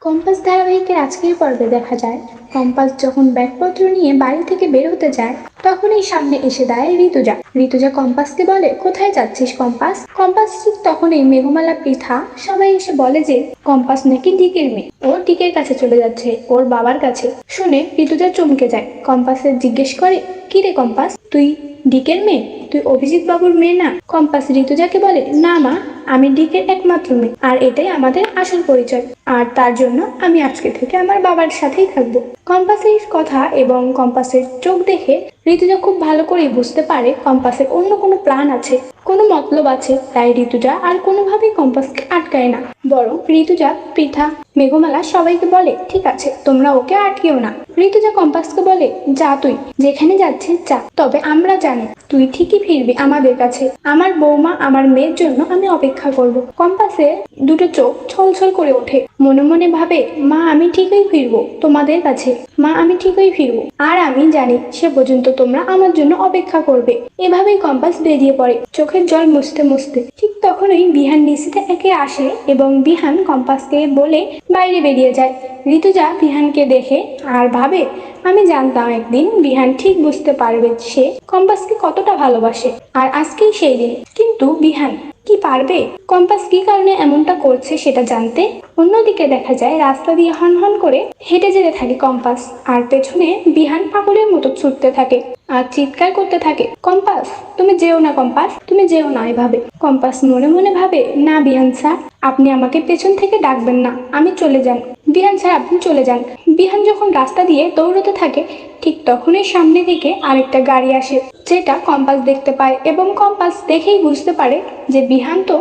Compass ধারাবাহিকের আজকের পর্বে দেখা যায় কম্পাস যখন ব্যাগপত্র নিয়ে বাড়ি থেকে বের হতে যায় তখনই সামনে এসে দাঁড়ায় ঋতুজা। ঋতুজা কম্পাসকে বলে, কোথায় যাচ্ছিস কম্পাস? কম্পাস ঠিক তখনই মেঘমালা, পৃথা সবাই এসে বলে যে কম্পাস নাকি ডিকের মেয়ে, ও ডিকের কাছে চলে যাচ্ছে, ওর বাবার কাছে। শুনে ঋতুজা চমকে যায়। কম্পাসের জিজ্ঞেস করে, কি রে কম্পাস, তুই ডিকের মেয়ে? তুই অভিজিৎ বাবুর মেয়ে না? কম্পাস ঋতুজাকে বলে, না মা, আমি ডিকের একমাত্র মেয়ে, আর এটাই আমাদের আসল পরিচয়, আর তার জন্য আমি আজকে থেকে আমার বাবার সাথেই থাকবো। কম্পাসের কথা এবং কম্পাসের চোখ দেখে ঋতুজা খুব ভালো করেই বুঝতে পারে কম্পাসের অন্য কোনো প্ল্যান আছে, কোনো মতলব আছে। তাই ঋতুজা আর কোনোভাবেই কম্পাসকে আটকায় না, বরং ঋতুজা, পৃথা, মেঘমালা সবাইকে বলে, ঠিক আছে, তোমরা ওকে আটকেও না। ঋতুজা কম্পাসকে বলে, যা তুই যেখানে যাচ্ছিস যা, তবে আমরা জানি তুই ঠিকই ফিরবি আমাদের কাছে। আমার বৌমা, আমার মেয়ের জন্য আমি অপেক্ষা করব। কম্পাসের দুটো চোখ ছলছল করে ওঠে, মনে মনে ভাবে, মা আমি ঠিকই ফিরবো তোমাদের কাছে, মা আমি ঠিকই ফিরবো, আর আমি জানি সে পর্যন্ত তোমরা আমার জন্য অপেক্ষা করবে। এভাবেই কম্পাস বেরিয়ে পড়ে, চোখের জল মুছতে মুছতে। ঠিক তখনই বিহান নিশিতে একে আসে এবং বিহান কম্পাসকে বলে বাইরে বেরিয়ে যায়। ঋতুজা বিহানকে দেখে আর ভাবে, আমি জানতাম একদিন বিহান ঠিক বুঝতে পারবে সে কম্পাসকে কতটা ভালোবাসে, আর আজকেই সেই দিন। কিন্তু বিহান কি পারবে কম্পাস কি কারণে এমনটা করছে সেটা জানতে? অন্যদিকে দেখা যায় রাস্তা দিয়ে হন হন করে হেঁটে যেতে থাকে কম্পাস, আর পেছনে বিহান পাগলের মতো ছুটতে থাকে আর চিৎকার করতে থাকে, কম্পাস তুমি যেও না, কম্পাস তুমি যেও না এভাবে। কম্পাস মনে মনে ভাবে, না বিহান স্যার, আপনি আমাকে পেছন থেকে ডাকবেন না, আমি চলে যান। বিহান স্যার আপনি চলে যান। বিহান যখন রাস্তা দিয়ে দৌড়তে থাকে ঠিক তখনই সামনে থেকে আরেকটা গাড়ি আসে, যেটা কম্পাস দেখতে পায় এবং কম্পাস দেখেই বুঝতে পারে যে বিহান তো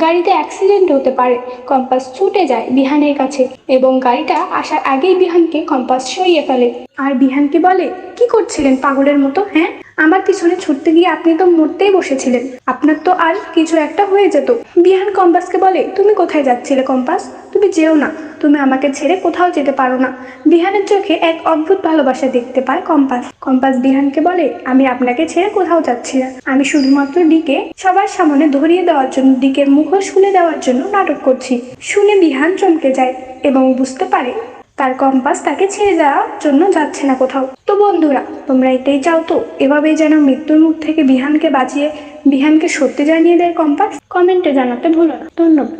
গাড়িতে অ্যাক্সিডেন্ট হতে পারে। কম্পাস ছুটে যায় বিহানের কাছে এবং গাড়িটা আসার আগেই বিহানকে কম্পাস সরিয়ে ফেলে আর বিহানকে বলে, কি করছিলেন পাগলের মতো? হ্যাঁ, আমার পিছনে ছুটতে গিয়ে আপনি তো মরতেই বসেছিলেন, আপনার তো আর কিছু একটা হয়ে যেত। বিহান কম্পাসকে বলে, তুমি কোথায় যাচ্ছিলে কম্পাস? তুমি যেও না, তুমি আমাকে ছেড়ে কোথাও যেতে পারো না। বিহানের চোখে এক অদ্ভুত ভালোবাসা দেখতে পায় কম্পাস। কম্পাস বিহানকে বলে, আমি আপনাকে ছেড়ে কোথাও যাচ্ছি না, আমি শুধুমাত্র ডিকে সবার সামনে ধরিয়ে দেওয়ার জন্য, ডিকের মুখোশ খুলে দেওয়ার জন্য নাটক করছি। শুনে বিহান চমকে যায় এবং বুঝতে পারে তার কম্পাস তাকে ছেড়ে দেওয়ার জন্য যাচ্ছে না কোথাও। তো বন্ধুরা, তোমরা এটাই চাও তো এভাবেই যেন মৃত্যুর মুখ থেকে বিহানকে বাঁচিয়ে বিহানকে সত্যি জানিয়ে দেয় কম্পাস? কমেন্টে জানাতে ভুলো না। ধন্যবাদ।